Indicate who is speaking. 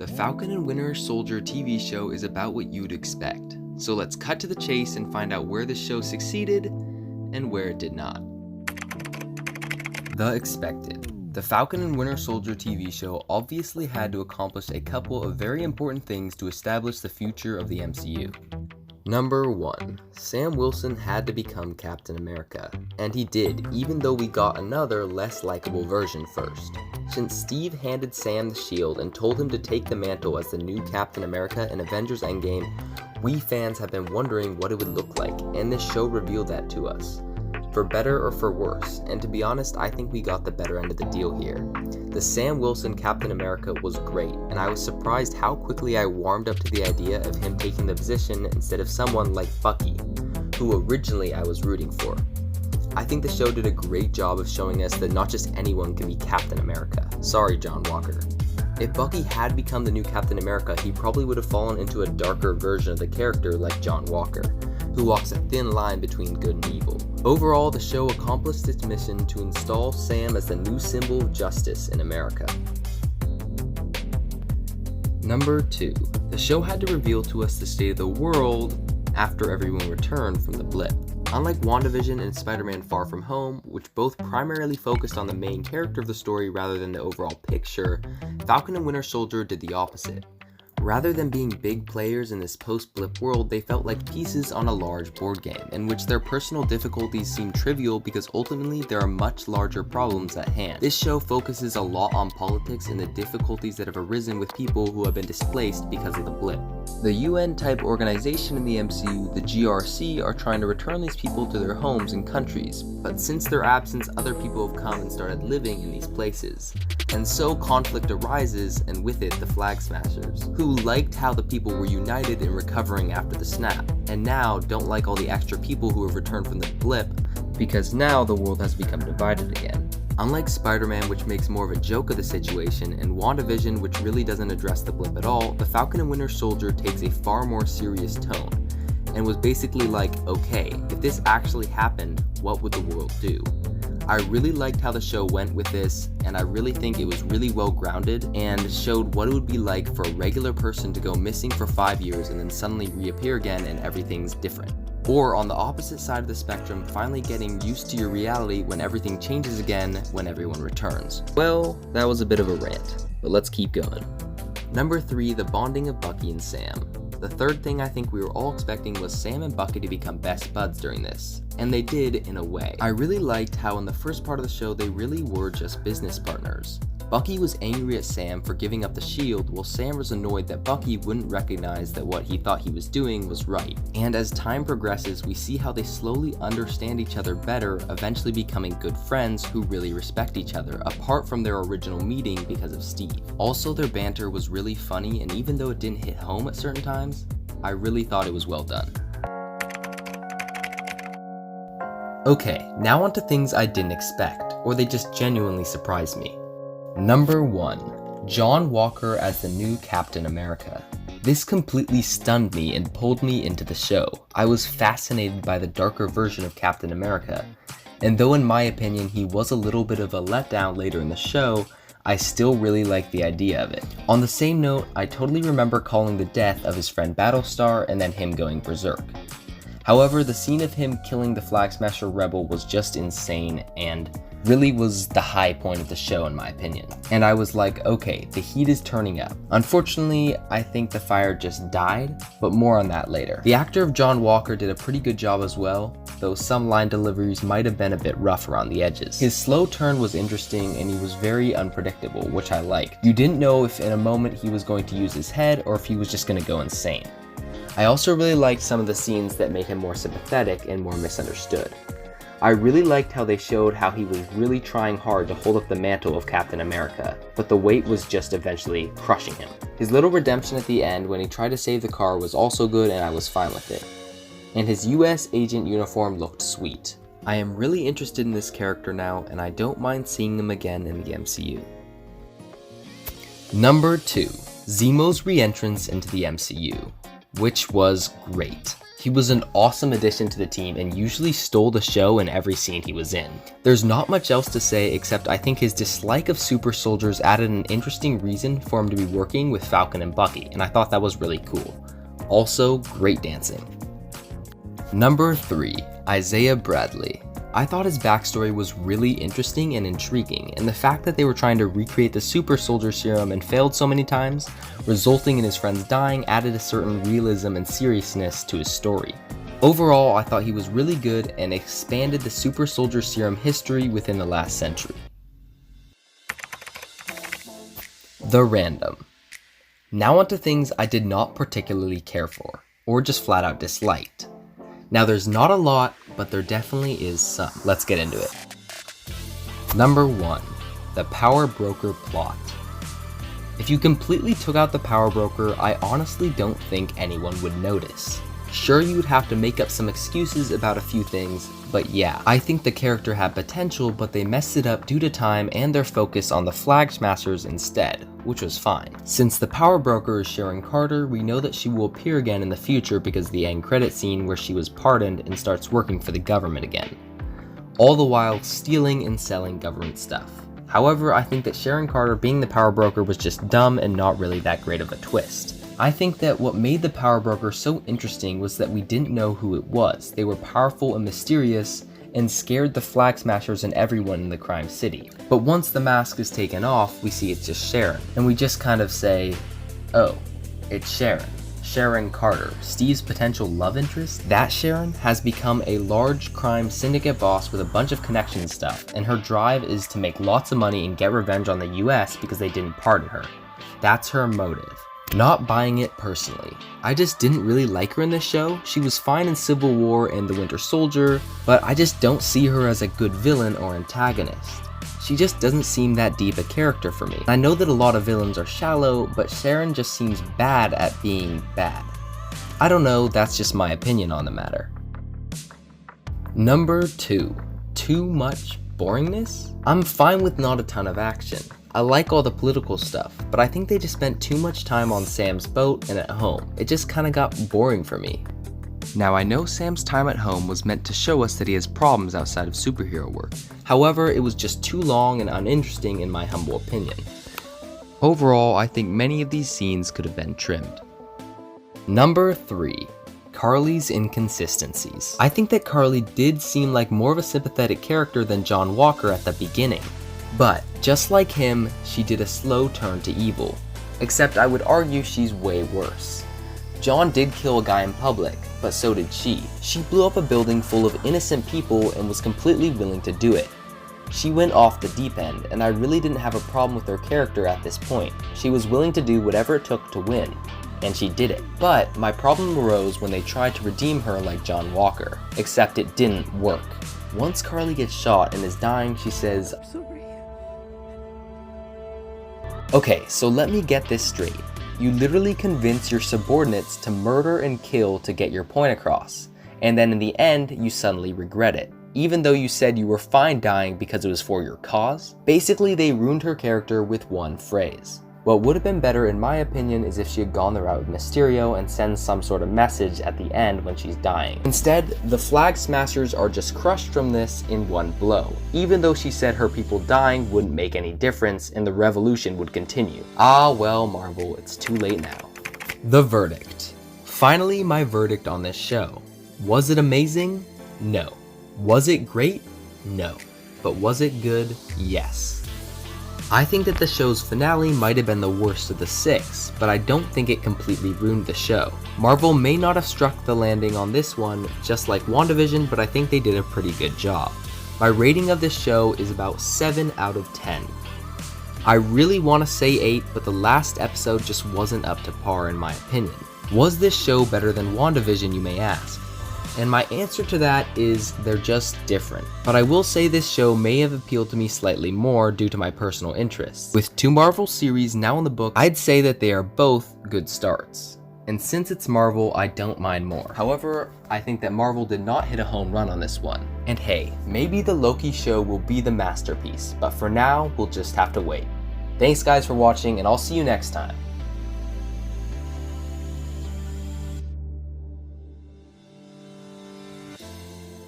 Speaker 1: The Falcon and Winter Soldier TV show is about what you'd expect. So let's cut to the chase and find out where the show succeeded and where it did not. The expected. The Falcon and Winter Soldier TV show obviously had to accomplish a couple of very important things to establish the future of the MCU. Number 1. Sam Wilson had to become Captain America, and he did, even though we got another less likable version first. Since Steve handed Sam the shield and told him to take the mantle as the new Captain America in Avengers Endgame, we fans have been wondering what it would look like, and this show revealed that to us. For better or for worse, and to be honest, I think we got the better end of the deal here. The Sam Wilson Captain America was great, and I was surprised how quickly I warmed up to the idea of him taking the position instead of someone like Bucky, who originally I was rooting for. I think the show did a great job of showing us that not just anyone can be Captain America. Sorry, John Walker. If Bucky had become the new Captain America, he probably would have fallen into a darker version of the character like John Walker, who walks a thin line between good and evil. Overall, the show accomplished its mission to install Sam as the new symbol of justice in America. Number 2. The show had to reveal to us the state of the world after everyone returned from the blip. Unlike WandaVision and Spider-Man Far From Home, which both primarily focused on the main character of the story rather than the overall picture, Falcon and Winter Soldier did the opposite. Rather than being big players in this post-blip world, they felt like pieces on a large board game, in which their personal difficulties seem trivial because ultimately there are much larger problems at hand. This show focuses a lot on politics and the difficulties that have arisen with people who have been displaced because of the blip. The UN-type organization in the MCU, the GRC, are trying to return these people to their homes and countries, but since their absence, other people have come and started living in these places. And so conflict arises, and with it the Flag Smashers, who liked how the people were united in recovering after the snap, and now don't like all the extra people who have returned from the blip, because now the world has become divided again. Unlike Spider-Man, which makes more of a joke of the situation, and WandaVision, which really doesn't address the blip at all, the Falcon and Winter Soldier takes a far more serious tone, and was basically like, okay, if this actually happened, what would the world do? I really liked how the show went with this, and I really think it was really well grounded and showed what it would be like for a regular person to go missing for 5 years and then suddenly reappear again and everything's different. Or on the opposite side of the spectrum, finally getting used to your reality when everything changes again when everyone returns. Well, that was a bit of a rant, but let's keep going. Number 3, the bonding of Bucky and Sam. The third thing I think we were all expecting was Sam and Bucky to become best buds during this, and they did in a way. I really liked how in the first part of the show they really were just business partners. Bucky was angry at Sam for giving up the shield, while Sam was annoyed that Bucky wouldn't recognize that what he thought he was doing was right. And as time progresses, we see how they slowly understand each other better, eventually becoming good friends who really respect each other, apart from their original meeting because of Steve. Also, their banter was really funny, and even though it didn't hit home at certain times, I really thought it was well done. Okay, now on to things I didn't expect, or they just genuinely surprised me. Number 1. John Walker as the new Captain America. This completely stunned me and pulled me into the show. I was fascinated by the darker version of Captain America, and though in my opinion he was a little bit of a letdown later in the show, I still really liked the idea of it. On the same note, I totally remember calling the death of his friend Battlestar and then him going berserk. However, the scene of him killing the Flag Smasher Rebel was just insane and really was the high point of the show in my opinion. And I was like, okay, the heat is turning up. Unfortunately, I think the fire just died, but more on that later. The actor of John Walker did a pretty good job as well, though some line deliveries might have been a bit rough around the edges. His slow turn was interesting and he was very unpredictable, which I liked. You didn't know if in a moment he was going to use his head or if he was just going to go insane. I also really liked some of the scenes that made him more sympathetic and more misunderstood. I really liked how they showed how he was really trying hard to hold up the mantle of Captain America, but the weight was just eventually crushing him. His little redemption at the end when he tried to save the car was also good and I was fine with it. And his US agent uniform looked sweet. I am really interested in this character now and I don't mind seeing him again in the MCU. Number 2. Zemo's re-entrance into the MCU, which was great. He was an awesome addition to the team and usually stole the show in every scene he was in. There's not much else to say except I think his dislike of super soldiers added an interesting reason for him to be working with Falcon and Bucky, and I thought that was really cool. Also, great dancing. Number 3, Isaiah Bradley. I thought his backstory was really interesting and intriguing, and the fact that they were trying to recreate the super soldier serum and failed so many times, resulting in his friends dying, added a certain realism and seriousness to his story. Overall, I thought he was really good and expanded the super soldier serum history within the last century. The Random. Now onto things I did not particularly care for, or just flat out disliked. Now there's not a lot, but there definitely is some. Let's get into it. Number 1, the Power Broker plot. If you completely took out the Power Broker, I honestly don't think anyone would notice. Sure, you would have to make up some excuses about a few things, but yeah, I think the character had potential, but they messed it up due to time and their focus on the Flag Smashers instead, which was fine. Since the Power Broker is Sharon Carter, we know that she will appear again in the future because of the end credit scene where she was pardoned and starts working for the government again, all the while stealing and selling government stuff. However, I think that Sharon Carter being the Power Broker was just dumb and not really that great of a twist. I think that what made the Power Broker so interesting was that we didn't know who it was. They were powerful and mysterious and scared the Flag Smashers and everyone in the crime city. But once the mask is taken off, we see it's just Sharon, and we just kind of say, oh, it's Sharon. Sharon Carter, Steve's potential love interest. That Sharon has become a large crime syndicate boss with a bunch of connection stuff, and her drive is to make lots of money and get revenge on the US because they didn't pardon her. That's her motive. Not buying it personally. I just didn't really like her in this show. She was fine in Civil War and The Winter Soldier, but I just don't see her as a good villain or antagonist. She just doesn't seem that deep a character for me. I know that a lot of villains are shallow, but Sharon just seems bad at being bad. I don't know, that's just my opinion on the matter. Number 2, too much boringness? I'm fine with not a ton of action. I like all the political stuff, but I think they just spent too much time on Sam's boat and at home. It just kinda got boring for me. Now I know Sam's time at home was meant to show us that he has problems outside of superhero work. However, it was just too long and uninteresting in my humble opinion. Overall, I think many of these scenes could have been trimmed. Number 3, Carly's inconsistencies. I think that Carly did seem like more of a sympathetic character than John Walker at the beginning. But, just like him, she did a slow turn to evil. Except I would argue she's way worse. John did kill a guy in public, but so did she. She blew up a building full of innocent people and was completely willing to do it. She went off the deep end, and I really didn't have a problem with her character at this point. She was willing to do whatever it took to win, and she did it. But my problem arose when they tried to redeem her like John Walker, except it didn't work. Once Carly gets shot and is dying, she says, "I'm sorry." Okay, so let me get this straight. You literally convince your subordinates to murder and kill to get your point across, and then in the end, you suddenly regret it, even though you said you were fine dying because it was for your cause? Basically, they ruined her character with one phrase. What would have been better in my opinion is if she had gone the route of Mysterio and sends some sort of message at the end when she's dying. Instead, the Flag Smashers are just crushed from this in one blow, even though she said her people dying wouldn't make any difference and the revolution would continue. Ah well, Marvel, it's too late now. The verdict. Finally, my verdict on this show. Was it amazing? No. Was it great? No. But was it good? Yes. I think that the show's finale might have been the worst of the 6, but I don't think it completely ruined the show. Marvel may not have struck the landing on this one, just like WandaVision, but I think they did a pretty good job. My rating of this show is about 7 out of 10. I really want to say 8, but the last episode just wasn't up to par in my opinion. Was this show better than WandaVision, you may ask? And my answer to that is they're just different. But I will say this show may have appealed to me slightly more due to my personal interests. With 2 Marvel series now in the book, I'd say that they are both good starts. And since it's Marvel, I don't mind more. However, I think that Marvel did not hit a home run on this one. And hey, maybe the Loki show will be the masterpiece, but for now, we'll just have to wait. Thanks guys for watching, and I'll see you next time.